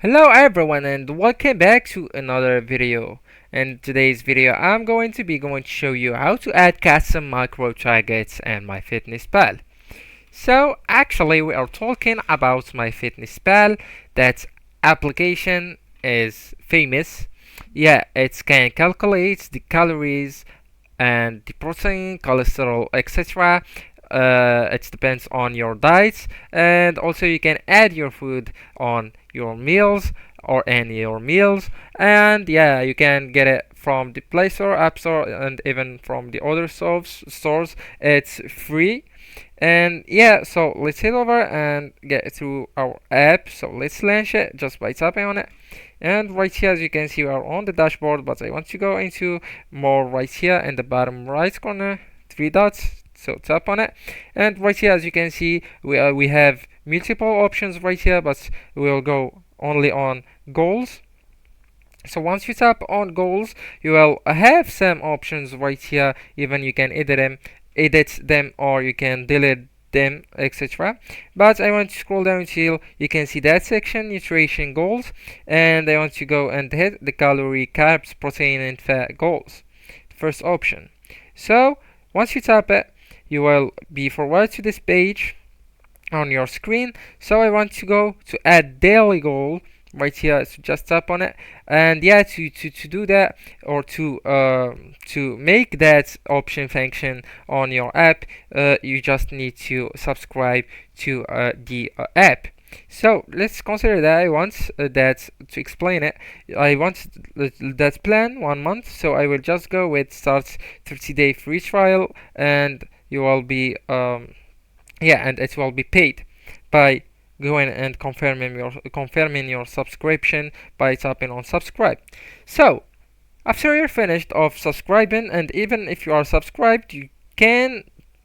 Hello everyone and welcome back to another video. In today's video I'm going to show you how to add custom micro targets in MyFitnessPal. So actually we are talking about MyFitnessPal. That application is famous. Yeah, it can calculate the calories and the protein, cholesterol, etc. It depends on your diet, and also you can add your food on your meals or in your meals. And yeah, you can get it from the Play Store, App Store, and even from the other stores. It's free. And yeah, so let's head over and get to our app. So let's launch it just by tapping on it. And right here, as you can see, we are on the dashboard, but I want to go into more right here in the bottom right corner, three dots. So tap on it, and right here, as you can see, we have multiple options right here, but we'll go only on goals. So once you tap on goals, you will have some options right here. Even you can edit them, or you can delete them, etc. But I want to scroll down until you can see that section, nutrition goals, and I want to go and hit the calorie, carbs, protein, and fat goals. First option. So once you tap it, you will be forwarded to this page on your screen. So I want to go to add daily goal right here, so just tap on it. And yeah, to do that, or to make that option function on your app, you just need to subscribe to the app. So let's consider that I want that to explain it. I want that plan 1 month, so I will just go with start 30-day free trial, and you will be and it will be paid by going and confirming your subscription by tapping on subscribe. So after you're finished of subscribing, and even if you are subscribed, you can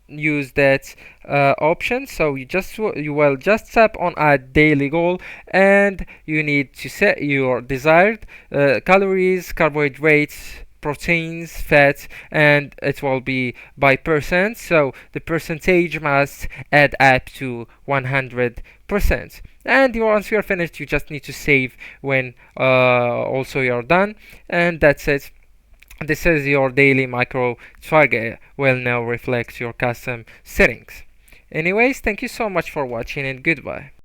use that option. So you will just tap on add daily goal, and you need to set your desired calories, carbohydrates, proteins, fat, and it will be by percent. So the percentage must add up to 100%. And once you're finished, you just need to save when also you're done, and that's it. This is your daily micro target will now reflect your custom settings. Anyways, thank you so much for watching, and goodbye.